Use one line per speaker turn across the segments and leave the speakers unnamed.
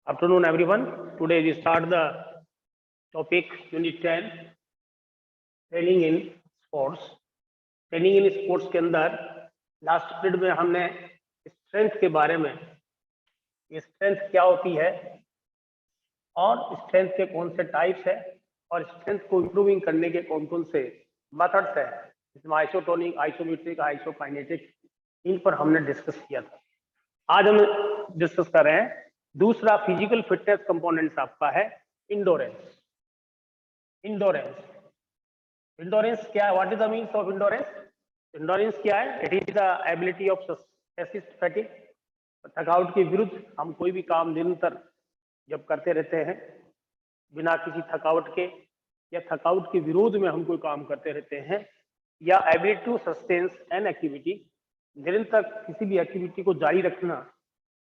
Afternoon, everyone. Today we start the topic Unit 10, training in sports. Training in sports के अंदर last period में हमने strength के बारे में, स्ट्रेंथ क्या होती है और स्ट्रेंथ के कौन से टाइप्स है और स्ट्रेंथ को इम्प्रूविंग करने के कौन कौन से मेथड्स है, जिसमें आइसोटोनिक, आइसोमेट्रिक, आइसोकाइनेटिक, इन पर हमने डिस्कस किया था। आज हम डिस्कस कर रहे हैं दूसरा फिजिकल फिटनेस कंपोनेंट्स आपका है इंडोरेंस। इंडोरेंस क्या है? What is the means of endurance? Endurance क्या है? It is the ability of resist fatigue. थकावट के विरुद्ध हम कोई भी काम निरंतर जब करते रहते हैं बिना किसी थकावट के, या थकावट के विरोध में हम कोई काम करते रहते हैं, या ability to sustains an activity, निरंतर किसी भी एक्टिविटी को जारी रखना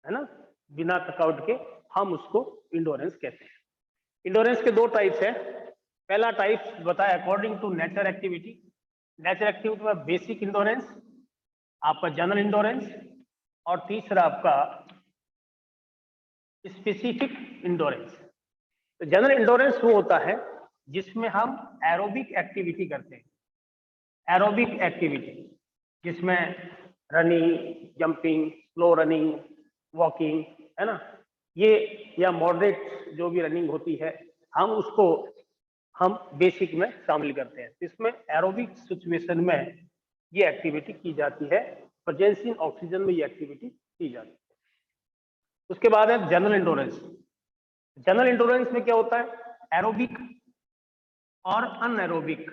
है ना, बिना थकावट के, हम उसको इंडोरेंस कहते हैं। इंडोरेंस के दो टाइप्स है। पहला टाइप बताया according to nature activity. Nature activity में बेसिक इंडोरेंस, आपका जनरल इंडोरेंस, और तीसरा आपका स्पेसिफिक इंडोरेंस। तो जनरल इंडोरेंस वो होता है जिसमें हम एरोबिक एक्टिविटी करते हैं। एरोबिक एक्टिविटी जिसमें running, jumping, slow running, walking, है ना, ये या मॉडरेट जो भी रनिंग होती है, हम बेसिक में शामिल करते हैं। इसमें एरोबिक सिचुएशन में ये एक्टिविटी की जाती है, प्रेजेंस इन ऑक्सीजन में ये एक्टिविटी की जाती है। उसके बाद है जनरल इंडोरेंस। जनरल इंडोरेंस में क्या होता है? एरोबिक और अनएरोबिक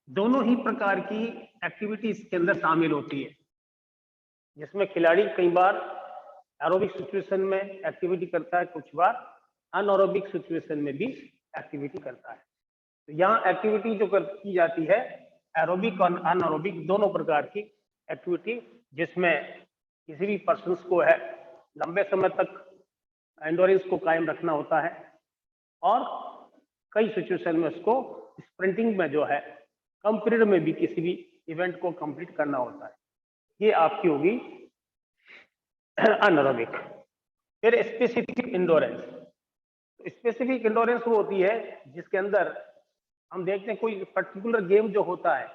दोनों ही प्रकार की एक्टिविटी इसके अंदर शामिल होती है, जिसमें खिलाड़ी कई बार एरोबिक सिचुएशन में एक्टिविटी करता है, कुछ बार अनएरोबिक सिचुएशन में भी एक्टिविटी करता है। तो यहाँ एक्टिविटी जो की जाती है एरोबिक और अनएरोबिक दोनों प्रकार की एक्टिविटी, जिसमें किसी भी पर्सन को है लंबे समय तक एंडोरेंस को कायम रखना होता है, और कई सिचुएशन में उसको स्प्रिंटिंग में जो है कम पीरियड में भी किसी भी इवेंट को कंप्लीट करना होता है। ये आपकी होगी अनएरोबिक। फिर स्पेसिफिक इंडोरेंस। स्पेसिफिक इंडोरेंस वो होती है जिसके अंदर हम देखते हैं कोई पर्टिकुलर गेम जो होता है,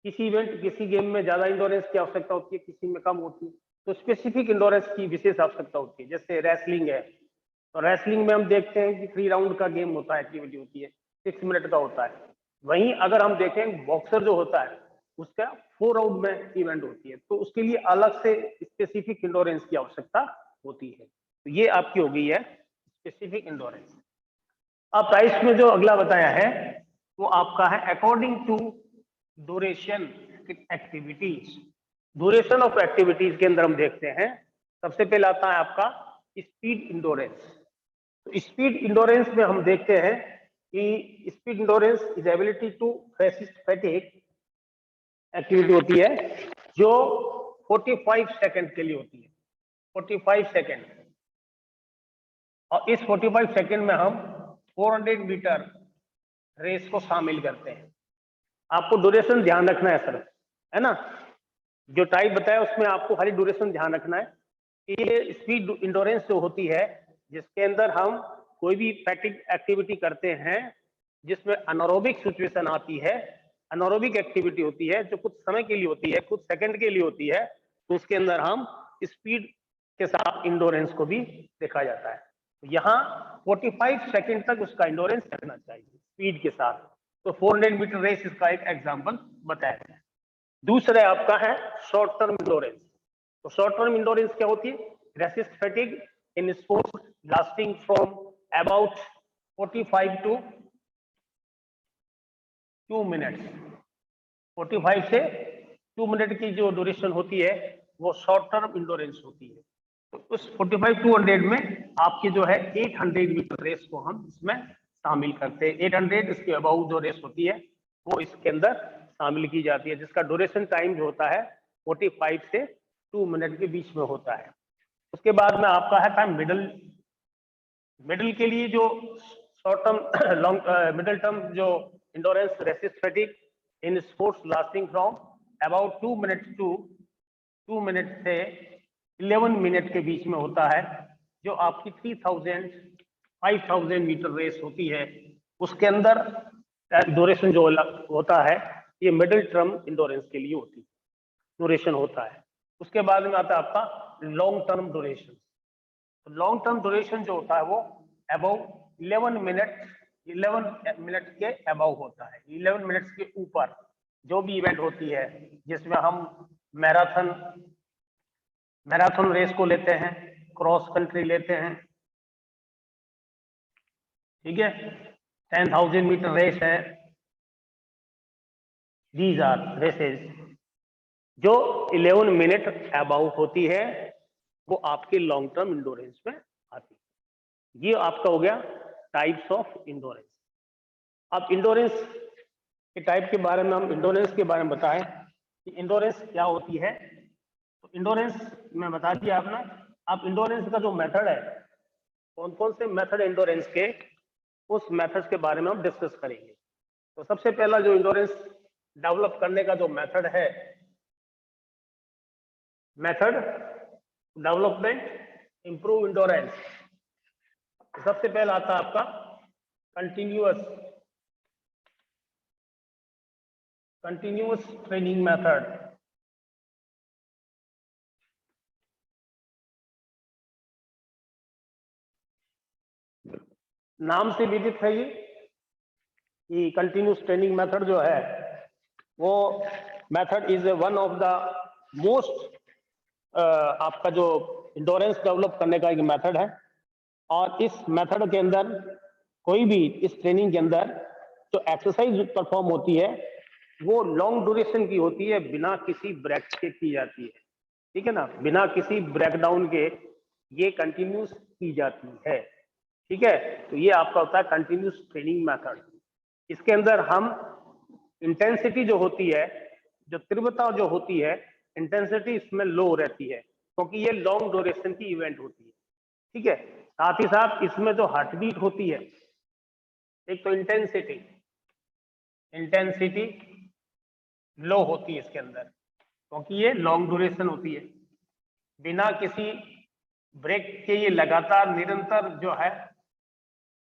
किसी इवेंट, किसी गेम में ज्यादा इंडोरेंस की आवश्यकता होती है, किसी में कम होती है। तो स्पेसिफिक इंडोरेंस की विशेष आवश्यकता होती है। जैसे रेसलिंग है, तो रेसलिंग में हम देखते हैं कि 3 राउंड का गेम होता है, एक्टिविटी होती है, 6 मिनट का होता है। वहीं अगर हम देखें बॉक्सर जो होता है उसका 4 राउंड में इवेंट होती है, तो उसके लिए अलग से स्पेसिफिक इंडोरेंस की आवश्यकता होती है। तो ये आपकी हो गई है स्पेसिफिक इंडोरेंस। अब प्राइस में जो अगला बताया है वो आपका है according to duration activities. Duration of activities के अंदर हम देखते हैं सबसे पहले आता है आपका स्पीड इंडोरेंस। तो स्पीड इंडोरेंस में हम देखते हैं कि speed endurance is ability to resist fatigue activity होती है जो 45 सेकंड के लिए होती है। 45 सेकंड, और इस 45 सेकंड में हम 400 मीटर रेस को शामिल करते हैं। आपको ड्यूरेशन ध्यान रखना है सर, है ना, जो टाइप बताया उसमें आपको खाली ड्यूरेशन ध्यान रखना है। ये स्पीड इंडोरेंस जो होती है जिसके अंदर हम कोई भी फैटिग एक्टिविटी करते हैं जिसमें अनएरोबिक सिचुएशन आती है, अनएरोबिक एक्टिविटी होती है जो कुछ समय के लिए होती है, कुछ सेकंड के लिए होती है, तो उसके अंदर हम स्पीड के साथ इंडोरेंस को भी देखा जाता है। तो यहाँ 45 सेकंड तक उसका इंडोरेंस रखना चाहिए स्पीड के साथ। तो 400 मीटर रेस इसका एक एग्जांपल बताया है। दूसरा आपका है शॉर्ट टर्म इंडोरेंस। तो शॉर्ट टर्म इंडोरेंस क्या होती है? Resist fatigue in sports lasting from about 45 to 2 minutes. 45 से 2 मिनट की जो ड्यूरेशन होती है वो शॉर्ट टर्म इंडोरेंस होती है। तो उस 45 टू 100 में आपकी जो है 800 मीटर रेस को हम इसमें शामिल करते हैं। 800 इसके अबाउट जो रेस होती है वो इसके अंदर शामिल की जाती है, जिसका ड्यूरेशन टाइम जो होता है 45 से 2 मिनट के बीच में होता है। उसके बाद में आपका है टाइम मिडल के लिए जो short term long middle term जो endurance resist fatigue in sports lasting from about 2 minute to 2 minute से 11 मिनट के बीच में होता है। जो आपकी 3000 5000 मीटर रेस होती है उसके अंदर ड्यूरेशन जो होता है ये मिडिल टर्म इंडोरेंस के लिए होती है, ड्यूरेशन होता है। उसके बाद में आता है आपका लॉन्ग टर्म ड्यूरेशन। तो लॉन्ग टर्म ड्यूरेशन जो होता है वो अबव 11 मिनट के अबव होता है। 11 मिनट्स के ऊपर जो भी इवेंट होती है, जिसमें हम मैराथन रेस को लेते हैं, क्रॉस कंट्री लेते हैं, ठीक है, 10,000 मीटर रेस है, दीज आर रेसेस जो 11 मिनट अबाउ होती है, वो आपके लॉन्ग टर्म इंडोरेंस में आती है। ये आपका हो गया टाइप्स ऑफ इंडोरेंस। अब इंडोरेंस के टाइप के बारे में हम इंडोरेंस के बारे में बताएं कि इंडोरेंस क्या होती है। तो इंडोरेंस मैं बता दिया आपने। अब इंडोरेंस का जो मेथड है, कौन कौन से मेथड इंडोरेंस के, उस मेथड्स के बारे में हम डिस्कस करेंगे। तो सबसे पहला जो इंडोरेंस डेवलप करने का जो मेथड है, मेथड डेवलपमेंट इंप्रूव इंडोरेंस, सबसे पहला आता है आपका कंटिन्यूअस ट्रेनिंग मेथड। नाम से विदित है ये कि कंटिन्यूअस ट्रेनिंग मेथड जो है वो method is one of the most आपका जो इंडोरेंस डेवलप करने का एक मेथड है। और इस मेथड के अंदर कोई भी इस ट्रेनिंग के अंदर जो एक्सरसाइज परफॉर्म होती है वो लॉन्ग ड्यूरेशन की होती है, बिना किसी ब्रेक के की जाती है, ठीक है ना, बिना किसी ब्रेकडाउन के ये कंटिन्यूस की जाती है, ठीक है। तो ये आपका होता है कंटिन्यूस ट्रेनिंग मेथड। इसके अंदर हम इंटेंसिटी जो होती है, जो तीव्रता जो होती है, इंटेंसिटी इसमें लो रहती है क्योंकि ये लॉन्ग ड्यूरेशन की इवेंट होती है, ठीक है। साथ ही साथ इसमें जो हार्ट बीट होती है, एक तो इंटेंसिटी लो होती है इसके अंदर क्योंकि ये लॉन्ग ड्यूरेशन होती है, बिना किसी ब्रेक के ये लगातार निरंतर जो है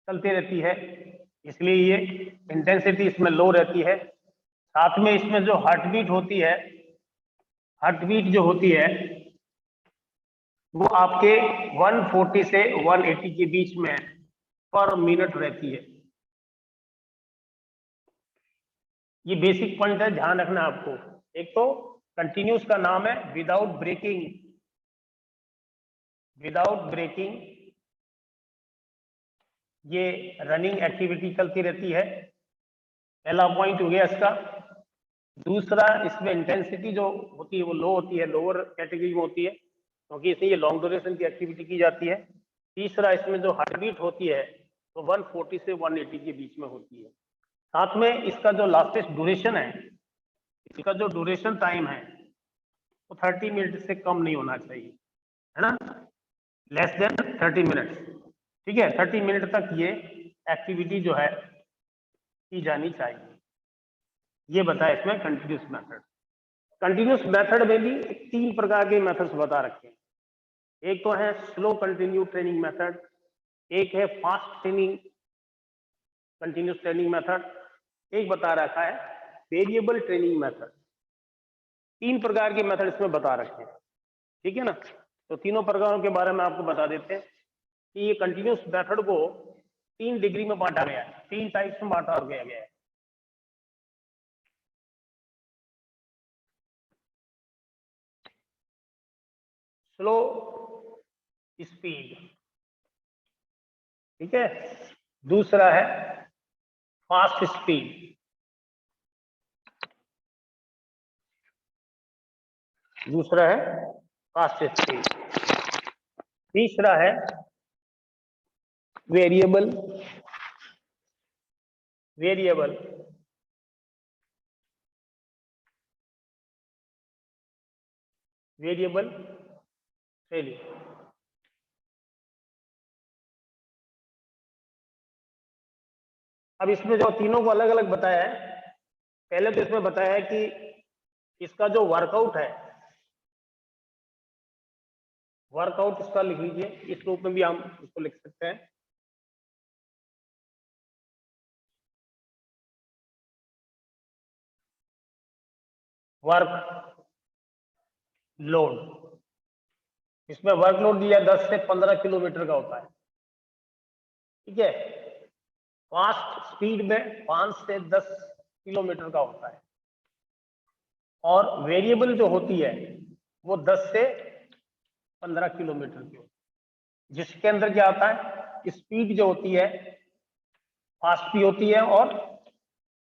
चलती रहती है, इसलिए ये इंटेंसिटी इसमें लो रहती है। साथ में इसमें जो हार्ट बीट होती है, हार्ट बीट जो होती है वो आपके 140 से 180 के बीच में पर मिनट रहती है। ये बेसिक पॉइंट है, ध्यान रखना आपको। एक तो कंटिन्यूस का नाम है विदाउट ब्रेकिंग ये रनिंग एक्टिविटी चलती रहती है, पहला पॉइंट हो गया इसका। दूसरा, इसमें इंटेंसिटी जो होती है वो लो होती है, लोअर कैटेगरी में होती है क्योंकि इसमें ये लॉन्ग ड्यूरेशन की एक्टिविटी की जाती है। तीसरा, इसमें जो हार्ट बीट होती है वो 140 से 180 के बीच में होती है। साथ में इसका जो लास्टेस्ट ड्यूरेशन है, इसका जो ड्यूरेशन टाइम है वो 30 मिनट से कम नहीं होना चाहिए, है ना, लेस देन 30 मिनट, ठीक है। 30 मिनट तक ये एक्टिविटी जो है की जानी चाहिए, ये बताया इसमें कंटिन्यूस मेथड। कंटिन्यूस मेथड में भी 3 प्रकार के मेथड्स बता रखे हैं। एक तो है स्लो कंटिन्यू ट्रेनिंग मेथड, एक है fast training continuous training method, एक बता रखा है वेरिएबल ट्रेनिंग मेथड। 3 प्रकार के मेथड इसमें बता रखे हैं, ठीक है ना। तो तीनों प्रकारों के बारे में आपको बता देते हैं कि ये कंटिन्यूस मेथड को 3 डिग्री में बांटा गया है, 3 टाइप्स में बांटा गया है। स्लो स्पीड, ठीक है। दूसरा है फास्ट स्पीड, दूसरा है फास्ट स्पीड। तीसरा है वेरिएबल ट्रेनिंग। अब इसमें जो तीनों को अलग अलग बताया है, पहले तो इसमें बताया है कि इसका जो वर्कआउट है वर्कआउट इसका लिख लीजिए, इस रूप में भी हम इसको लिख सकते हैं। वर्क लोड, इसमें वर्कलोड दिया 10 से 15 किलोमीटर का होता है, ठीक है। फास्ट स्पीड में 5 से 10 किलोमीटर का होता है, और वेरिएबल जो होती है वो 10 से 15 किलोमीटर की होती है, जिसके अंदर क्या आता है, स्पीड जो होती है फास्ट भी होती है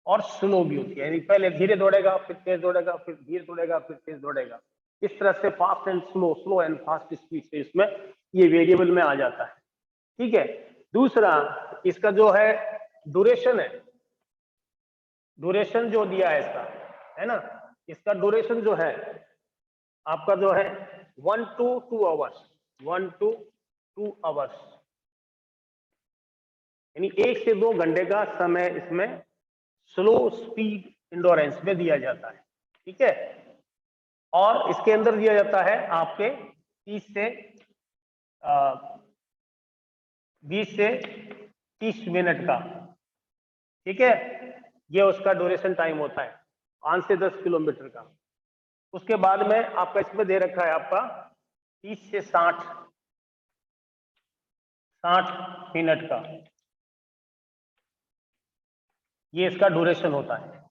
और स्लो भी होती है, यानी पहले धीरे दौड़ेगा, फिर तेज दौड़ेगा, फिर धीरे दौड़ेगा, फिर तेज दौड़ेगा। इस तरह से fast and slow, slow and fast speed से इसमें ये वेरिएबल में आ जाता है, ठीक है। दूसरा इसका जो है ड्यूरेशन है, ड्यूरेशन जो दिया है इसका, है ना, इसका ड्यूरेशन जो है आपका जो है 1 to 2 आवर्स, 1 to 2 आवर्स, यानी 1 से 2 घंटे का समय इसमें स्लो स्पीड इंडोरेंस में दिया जाता है, ठीक है। और इसके अंदर दिया जाता है आपके 20 से 30 मिनट का, ठीक है। ये उसका ड्यूरेशन टाइम होता है 5 से 10 किलोमीटर का। उसके बाद में आपका इसमें दे रखा है आपका 30 से 60 मिनट का, ये इसका ड्यूरेशन होता है।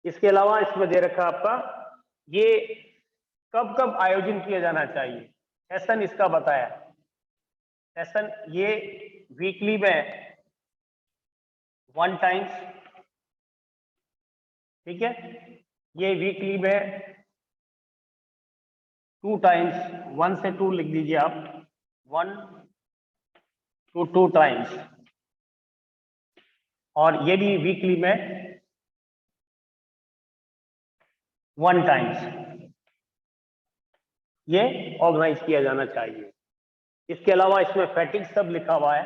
इसके अलावा इसमें दे रखा है आपका ये कब कब आयोजन किया जाना चाहिए, सेशन इसका बताया, सेशन ये वीकली में 1 टाइम्स, ठीक है, ये वीकली में 2 टाइम्स, 1 से 2 लिख दीजिए आप, 1 to 2 टाइम्स, और ये भी वीकली में 1 टाइम्स ये ऑर्गेनाइज किया जाना चाहिए। इसके अलावा इसमें फैटिग सब लिखा हुआ है।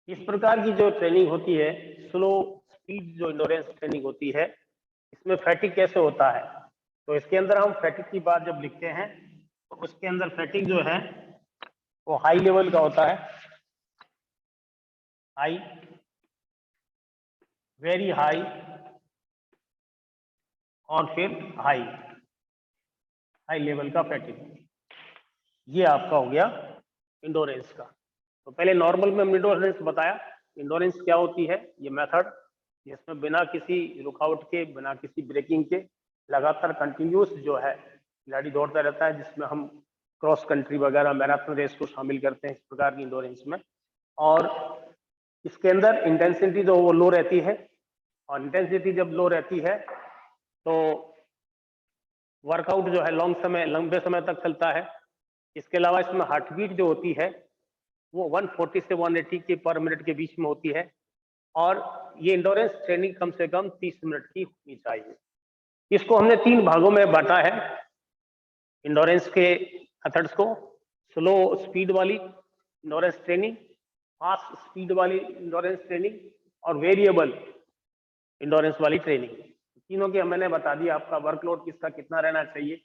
इस प्रकार की जो ट्रेनिंग होती है, स्लो स्पीड जो इंडोरेंस ट्रेनिंग होती है, इसमें फैटिग कैसे होता है, तो इसके अंदर हम फैटिग की बात जब लिखते हैं तो उसके अंदर फैटिग जो है वो हाई लेवल का होता है, हाई, वेरी हाई, और फिर हाई, हाई लेवल का फैटिग। ये आपका हो गया इंडोरेंस का। तो पहले नॉर्मल में हमने इंडोरेंस बताया, इंडोरेंस क्या होती है, ये मेथड जिसमें बिना किसी रुकावट के, बिना किसी ब्रेकिंग के लगातार कंटिन्यूस जो है खिलाड़ी दौड़ता रहता है, जिसमें हम क्रॉस कंट्री वगैरह मैराथन रेस को शामिल करते हैं इस प्रकार की इंडोरेंस में। और इसके अंदर इंटेंसिटी जो वो लो रहती है, और इंटेंसिटी जब लो रहती है तो वर्कआउट जो है लंबे समय तक चलता है। इसके अलावा इसमें हार्ट बीट जो होती है वो 140 से 180 के पर मिनट के बीच में होती है, और ये इंडोरेंस ट्रेनिंग कम से कम 30 मिनट की होनी चाहिए। इसको हमने 3 भागों में बांटा है इंडोरेंस के मेथड्स को, स्लो स्पीड वाली इंडोरेंस ट्रेनिंग, फास्ट स्पीड वाली इंडोरेंस ट्रेनिंग, और वेरिएबल इंडोरेंस वाली ट्रेनिंग। तीनों के मैंने बता दिया आपका वर्कलोड किसका कितना रहना चाहिए,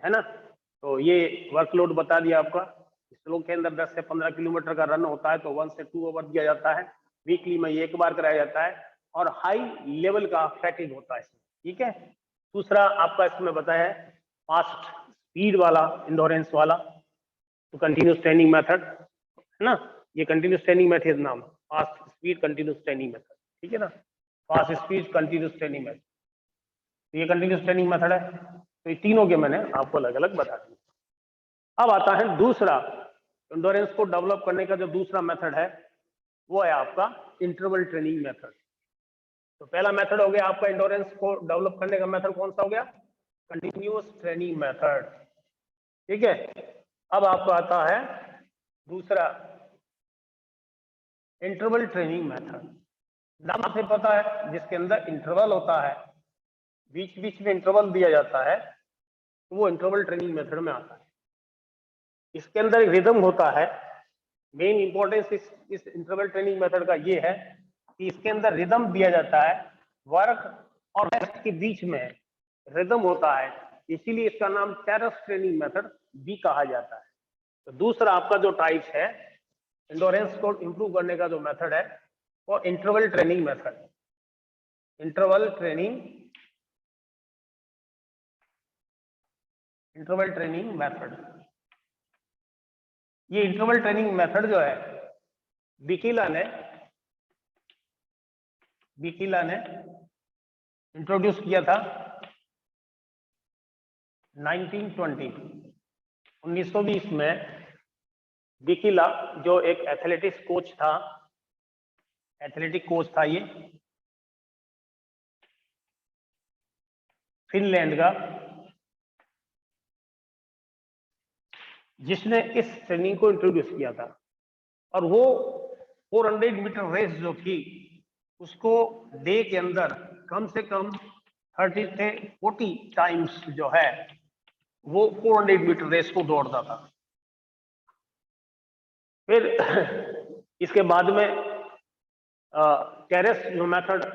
है ना। तो ये वर्कलोड बता दिया आपका। स्लो के अंदर 10 से 15 किलोमीटर का रन होता है तो 1 से 2 आवर दिया जाता है, वीकली में 1 बार कराया जाता है, और हाई लेवल का फैटिग होता है इसमें, ठीक है। दूसरा आपका इसमें बताया है फास्ट स्पीड वाला इंडोरेंस वाला, तो कंटिन्यूस ट्रेनिंग मेथड, है ना, ये कंटिन्यूस ट्रेनिंग मेथड नाम, fast speed continuous training method, ठीक है ना, fast speed continuous training method, तो ये कंटिन्यूस ट्रेनिंग मेथड है। तो ये तीनों के मैंने आपको अलग अलग बता दिए। अब आता है दूसरा, इंडोरेंस को डेवलप करने का जो दूसरा मेथड है वो है आपका इंटरवल ट्रेनिंग मेथड। तो पहला मेथड हो गया आपका इंडोरेंस को डेवलप करने का मेथड, कौन सा हो गया, कंटिन्यूअस ट्रेनिंग मेथड, ठीक है। अब आपको आता है दूसरा इंटरवल ट्रेनिंग मेथड। नाम से पता है जिसके अंदर इंटरवल होता है, बीच बीच में इंटरवल दिया जाता है, तो वो इंटरवल ट्रेनिंग मेथड में आता है। इसके अंदर रिदम होता है। मेन इंपॉर्टेंस इस इंटरवल ट्रेनिंग मेथड का ये है कि इसके अंदर रिदम दिया जाता है, वर्क और रेस्ट के बीच में रिदम होता है, इसीलिए इसका नाम टेरेस ट्रेनिंग मेथड भी कहा जाता है। तो दूसरा आपका जो टाइप है एंडोरेंस को इंप्रूव करने का जो मेथड है वो interval training method. Interval training method, ये इंटरवल ट्रेनिंग मेथड जो है बिकिला ने इंट्रोड्यूस किया था 1920 में। बिकिला जो एक एथलेटिक कोच था ये फिनलैंड का, जिसने इस ट्रेनिंग को इंट्रोड्यूस किया था। और वो 400 मीटर रेस जो थी उसको डे के अंदर कम से कम 30 से 40 टाइम्स जो है वो 400 मीटर रेस को दौड़ता था। फिर इसके बाद में टेरेस जो मेथड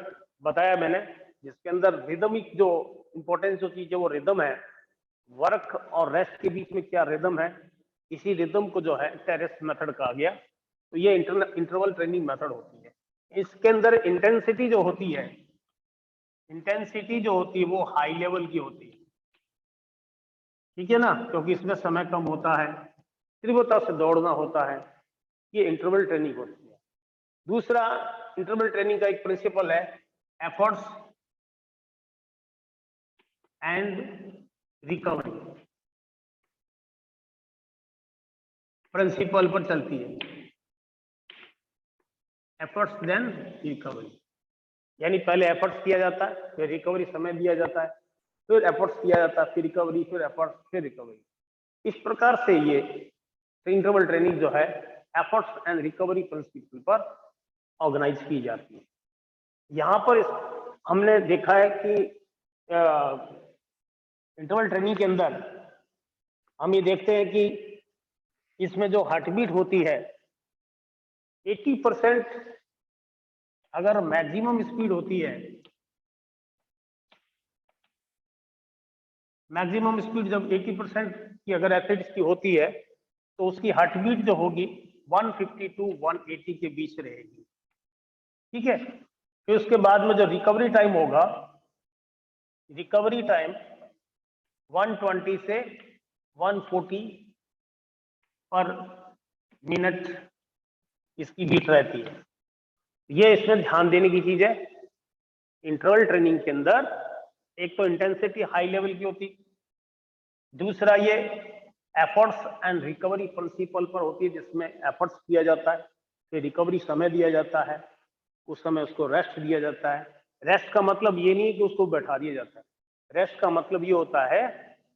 बताया मैंने, जिसके अंदर रिदमिक जो इंपॉर्टेंस जो चीज है वो रिदम है, वर्क और रेस्ट के बीच में क्या रिदम है, इसी रिदम को जो है टेरेस मेथड कहा गया। तो ये इंटरवल ट्रेनिंग मेथड होती है। इसके अंदर इंटेंसिटी जो होती है वो हाई लेवल की होती है, ठीक है ना, क्योंकि इसमें समय कम होता है, तीव्रता से दौड़ना होता है। ये इंटरवल ट्रेनिंग होती है। दूसरा इंटरवल ट्रेनिंग का एक प्रिंसिपल है एफर्ट्स एंड रिकवरी, प्रिंसिपल पर चलती है। एफर्ट्स देन रिकवरी, यानी पहले एफर्ट्स किया जाता है, फिर रिकवरी समय दिया जाता है, फिर एफर्ट्स किया जाता है, फिर रिकवरी, फिर एफर्ट्स, फिर रिकवरी। इस प्रकार से ये इंटरवल ट्रेनिंग जो है एफर्ट्स एंड रिकवरी प्रिंसिपल पर ऑर्गेनाइज की जाती है। यहाँ पर हमने देखा है कि इंटरवल ट्रेनिंग के अंदर हम ये देखते हैं कि इसमें जो हार्ट बीट होती है 80% अगर मैक्सिमम स्पीड होती है, मैक्सिमम स्पीड जब 80% की अगर एथलीट्स की होती है तो उसकी हार्ट बीट जो होगी 150 to 180 के बीच रहेगी, ठीक है। फिर उसके बाद में जो रिकवरी टाइम होगा, रिकवरी टाइम 120 से 140 पर मिनट इसकी बीट रहती है। ये इसमें ध्यान देने की चीज है। इंटरवल ट्रेनिंग के अंदर एक तो इंटेंसिटी हाई लेवल की होती, दूसरा ये एफर्ट्स एंड रिकवरी प्रिंसिपल पर होती है, जिसमें एफर्ट्स किया जाता है, फिर रिकवरी समय दिया जाता है, उस समय उसको रेस्ट दिया जाता है। रेस्ट का मतलब ये नहीं है कि उसको बैठा दिया जाता है, रेस्ट का मतलब ये होता है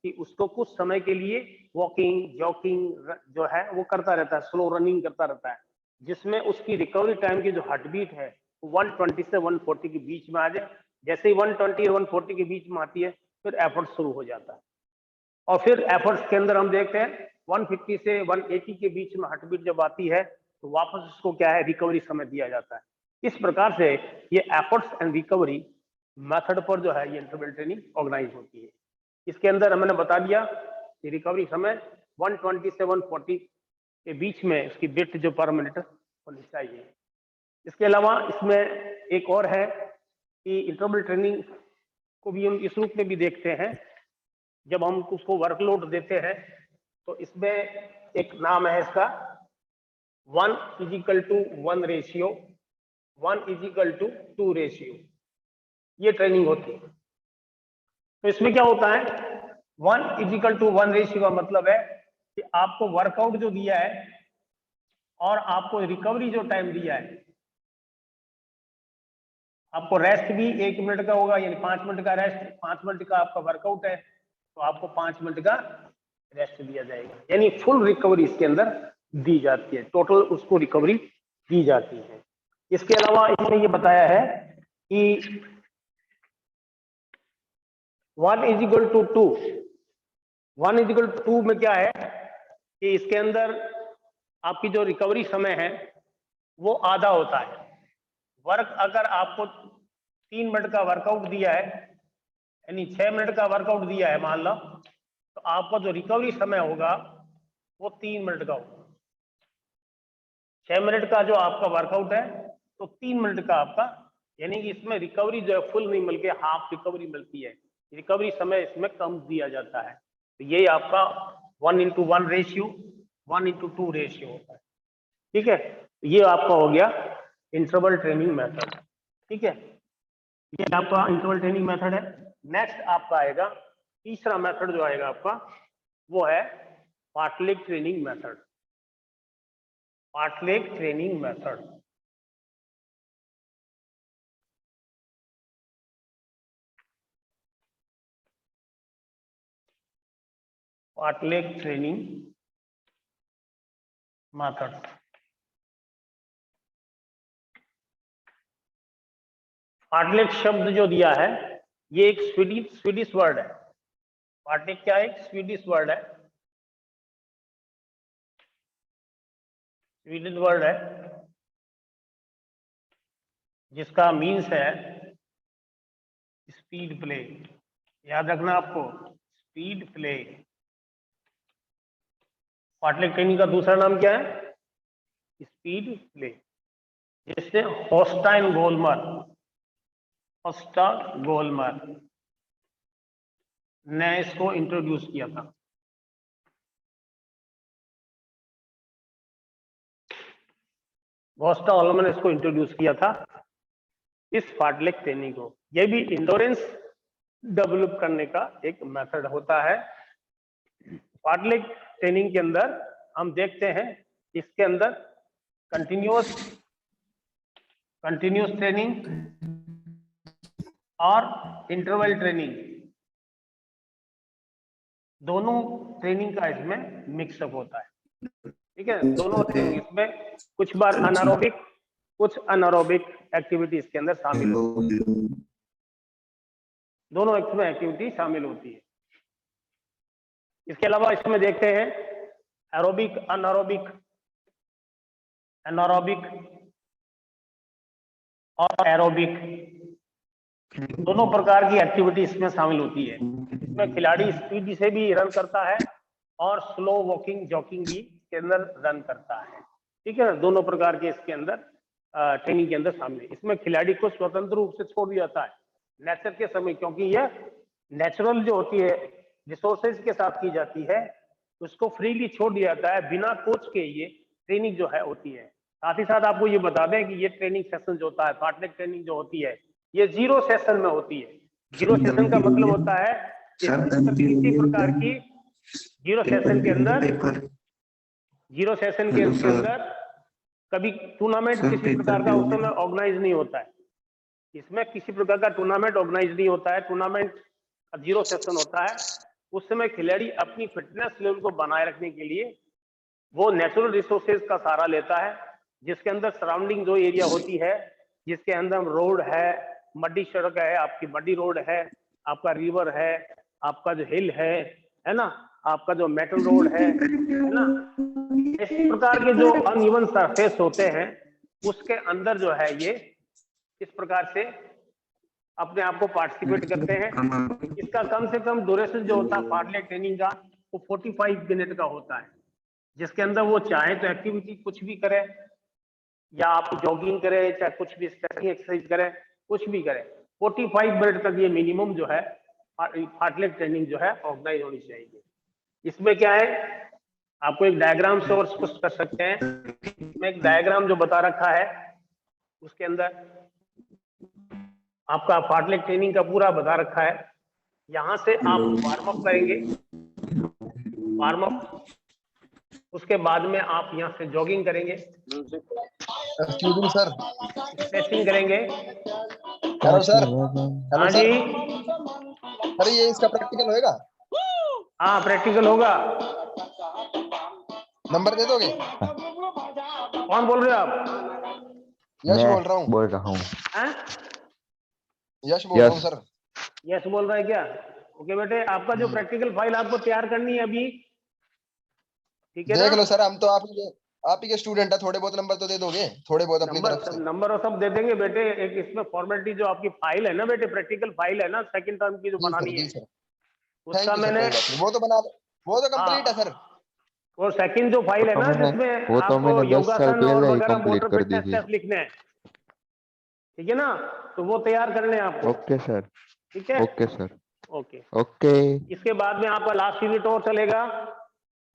कि उसको कुछ समय के लिए वॉकिंग, जॉगिंग जो है वो करता रहता है, स्लो रनिंग करता रहता है, जिसमें उसकी रिकवरी टाइम की जो हार्ट बीट है वो 120 से 140 के बीच में आ जाए। जैसे ही 120 और 140 के बीच में आती है फिर एफर्ट शुरू हो जाता है। और फिर एफर्ट्स के अंदर हम देखते हैं 150 से 180 के बीच में हार्ट बीट जब आती है तो वापस उसको क्या है, रिकवरी समय दिया जाता है। इस प्रकार से ये एफर्ट्स एंड रिकवरी मेथड पर जो है ये इंटरवल ट्रेनिंग ऑर्गेनाइज होती है। इसके अंदर मैंने बता दिया कि रिकवरी समय 120 से 140 के बीच में उसकी बीट जो पर मिनट होनी चाहिए। इसके अलावा इसमें एक और है कि इंटरवल ट्रेनिंग को भी हम इस रूप में भी देखते हैं, जब हम उसको वर्कलोड देते हैं तो इसमें एक नाम है इसका 1:1 रेशियो, 1:2 रेशियो, ये ट्रेनिंग होती है। तो इसमें क्या होता है, 1:1 रेशियो का मतलब है कि आपको वर्कआउट जो दिया है और आपको रिकवरी जो टाइम दिया है, आपको रेस्ट भी 1 मिनट का होगा, यानी 5 मिनट का रेस्ट, 5 मिनट का आपका वर्कआउट है तो आपको 5 मिनट का रेस्ट दिया जाएगा, यानी फुल रिकवरी इसके अंदर दी जाती है, टोटल उसको रिकवरी दी जाती है। इसके अलावा इसमें ये बताया है कि 1:2, 1:2 में क्या है कि इसके अंदर आपकी जो रिकवरी समय है वो आधा होता है। वर्क अगर आपको 3 मिनट का वर्कआउट दिया है यानी 6 मिनट का वर्कआउट दिया है मान लो, तो आपका जो रिकवरी समय होगा वो 3 मिनट का होगा। 6 मिनट का जो आपका वर्कआउट है तो 3 मिनट का आपका, यानी कि इसमें रिकवरी जो है फुल नहीं मिलके हाफ रिकवरी मिलती है, रिकवरी समय इसमें कम दिया जाता है। तो ये आपका 1:1 रेशियो, 1:2 रेशियो होता है। ठीक है, ये आपका हो गया इंटरवल ट्रेनिंग मेथड। ठीक है, ये आपका इंटरवल ट्रेनिंग मेथड है। नेक्स्ट आपका आएगा तीसरा मेथड जो आएगा आपका, वो है fartlek training method. Fartlek training method, fartlek training method. Fartlek शब्द जो दिया है ये एक स्वीडिश वर्ड है। फार्टलेग क्या है? एक स्वीडिश वर्ड है, स्वीडिश वर्ड है, जिसका मीन्स है स्पीड प्ले। याद रखना आपको, स्पीड प्ले। फार्टलेग ट्रेनिंग का दूसरा नाम क्या है? स्पीड प्ले, जिससे होस्टाइन गोलमर ने इसको इंट्रोड्यूस किया था। होस्टा गोलमर ने इसको इंट्रोड्यूस किया था, इस फार्टलेग ट्रेनिंग को। यह भी इंडोरेंस डेवलप करने का एक मेथड होता है। फार्टलेग ट्रेनिंग के अंदर हम देखते हैं, इसके अंदर कंटिन्यूअस ट्रेनिंग और इंटरवल ट्रेनिंग, दोनों ट्रेनिंग का इसमें मिक्सअप होता है। ठीक है, दोनों ट्रेनिंग इसमें कुछ बार अनारोबिक, कुछ अनारोबिक एक्टिविटी इसके अंदर शामिल होती है। दोनों इसमें एक्टिविटी शामिल होती है। इसके अलावा इसमें देखते हैं एरोबिक, एनारोबिक और एरोबिक, दोनों प्रकार की एक्टिविटी इसमें शामिल होती है। इसमें खिलाड़ी स्पीड से भी रन करता है और स्लो वॉकिंग, जॉकिंग भी इसके अंदर रन करता है। ठीक है ना, दोनों प्रकार के इसके अंदर ट्रेनिंग के अंदर शामिल है। इसमें खिलाड़ी को स्वतंत्र रूप से छोड़ दिया जाता है नेचर के समय, क्योंकि यह नेचुरल जो होती है रिसोर्सेज के साथ की जाती है, उसको फ्रीली छोड़ दिया जाता है, बिना कोच के ये ट्रेनिंग जो है होती है। साथ ही साथ आपको ये बता दें कि ये ट्रेनिंग सेशन जो होता है, फार्टलेग ट्रेनिंग जो होती है, ये 0 सेशन में होती है। 0 सेशन का मतलब होता है किसी प्रकार की 0 सेशन के अंदर, 0 सेशन के अंदर कभी टूर्नामेंट किसी प्रकार का उस समय ऑर्गेनाइज नहीं होता है। इसमें किसी प्रकार का टूर्नामेंट ऑर्गेनाइज नहीं होता है। टूर्नामेंट 0 सेशन होता है। उस समय खिलाड़ी अपनी फिटनेस लेवल को बनाए रखने के लिए वो नेचुरल रिसोर्सेज का सहारा लेता है, जिसके अंदर सराउंडिंग जो एरिया होती है, जिसके अंदर रोड है, मड्डी सड़क है, आपकी मड्डी रोड है, आपका रिवर है, आपका जो हिल है ना, आपका जो मेटल रोड है ना, इस प्रकार के जो अनइवन सरफेस होते हैं उसके अंदर जो है ये इस प्रकार से अपने आप को पार्टिसिपेट करते हैं। इसका कम से कम ड्यूरेशन जो होता है फार्टलेग ट्रेनिंग का, वो 45 मिनट का होता है, जिसके अंदर वो चाहे तो एक्टिविटी कुछ भी करे, या आप जॉगिंग करें, चाहे कुछ भी स्ट्रेचिंग एक्सरसाइज करें, कुछ भी करें, 45 मिनट तक ये मिनिमम जो है फार्टलेग ट्रेनिंग जो है ऑर्गेनाइज होनी चाहिए। इसमें क्या है, आपको एक डायग्राम से और स्पष्ट कर सकते हैं। इसमें एक डायग्राम जो बता रखा है, उसके अंदर आपका फार्टलेग ट्रेनिंग का पूरा बता रखा है। यहां से आप वार्म अप करेंगे, वार्म अप, उसके बाद में आप यहां से जॉगिंग करेंगे,
सर
स्ट्रेचिंग करेंगे।
Hello sir.
हाँ जी,
सर ये इसका प्रैक्टिकल होएगा?
हाँ प्रैक्टिकल होगा।
नंबर दे दोगे?
कौन बोल रहे हो आप?
यश बोल रहा हूँ।
बोल रहा हूँ।
यश बोल रहा हूँ सर।
यश बोल रहा है क्या? ओके बेटे, आपका जो प्रैक्टिकल फाइल आपको तैयार करनी है अभी, ठीक है ना?
देख लो सर, हम तो आप ही के स्टूडेंट है, थोड़े बहुत नंबर तो दे दोगे, थोड़े बहुत अपनी तरफ से।
नंबर और सब दे देंगे बेटे। एक इसमें फॉर्मेलिटी जो आपकी फाइल है ना बेटे, प्रैक्टिकल फाइल है ना सेकंड टर्म की जो
जी सर,
बनानी
जी
है,
सर। थैंक
उसका
यू सर,
मैंने,
कोई बात नहीं, वो तो बना, वो तो कंप्लीट है सर।
हाँ, और सेकंड जो फाइल है ना जिसमें
वो तो
आपको
मैंने 10 साल
योगासन और
पहले ही
वगैरह
कंप्लीट
मोटर
कर दी
फिटनेस
थी।
टेस्ट लिखने हैं, ठीक है ना, तो वो तैयार करने हैं आपको।
ओके सर,
ठीक है,
ओके सर,
ओके।
ओके
इसके बाद में आपका लास्ट यूनिट और चलेगा,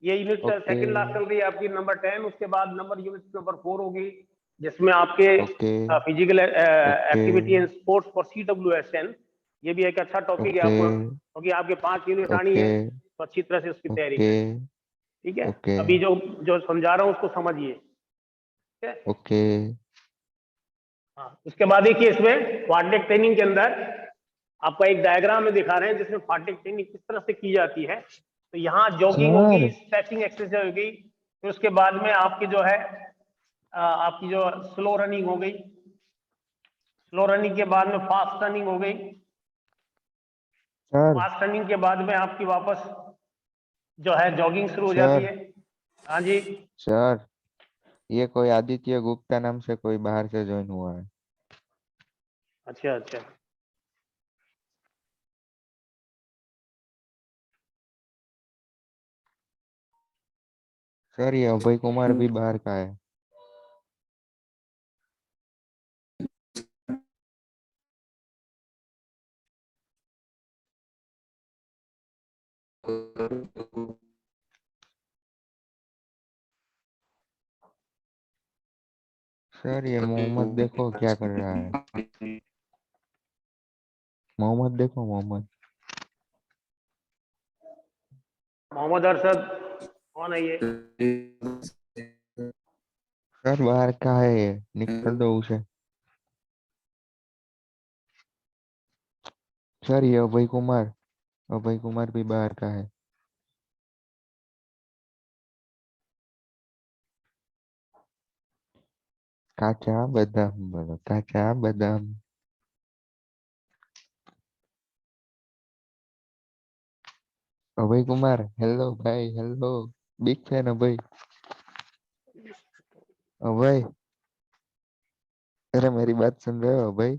ये यूनिट
ओके
सेकंड लास्ट चल रही है आपकी नंबर 10। उसके बाद यूनिट नंबर 4 होगी, जिसमें आपके
okay
physical
okay
activity and sports for CWSN, ये भी एक अच्छा टॉपिक है
ओके
आपको, क्योंकि आपके 5 यूनिट आनी
ओके
है, तो अच्छी तरह से उसकी तैयारी
ओके
करें। ठीक है,
ओके
अभी जो जो समझा रहा हूँ उसको समझिए। ठीक है,
ओके
हाँ। उसके बाद देखिए इसमें फाटक ट्रेनिंग के अंदर आपका एक डायग्राम में दिखा रहे हैं जिसमें फाटक ट्रेनिंग किस तरह से की जाती है। तो यहाँ जॉगिंग होगी,
सर
स्ट्रेचिंग एक्सरसाइज होगी, फिर उसके बाद में आपकी जो है आपकी जो स्लो रनिंग हो गई, स्लो रनिंग के बाद में फास्ट रनिंग हो गई,
सर
फास्ट रनिंग के बाद में आपकी वापस जो है जॉगिंग शुरू हो जाती
सर
है। हाँ जी,
सर, ये कोई आदित्य गुप्ता नाम से कोई बाहर से ज्वाइन हुआ है।
अच्छा अच्छा,
सर ये अभय कुमार भी बाहर का है। सर ये मोहम्मद देखो क्या कर रहा है। मोहम्मद देखो, मोहम्मद।
मोहम्मद अरशद कौन है ये?
सर बाहर का है ये, निकल दो उसे। सर ये अभय कुमार, अभय कुमार भी बाहर का है। काचा बादाम बोलो, काचा बादाम। अभय कुमार, हेलो भाई, हेलो। बिग फैन अभय। अभय, अरे मेरी बात सुन रहे हो अभय?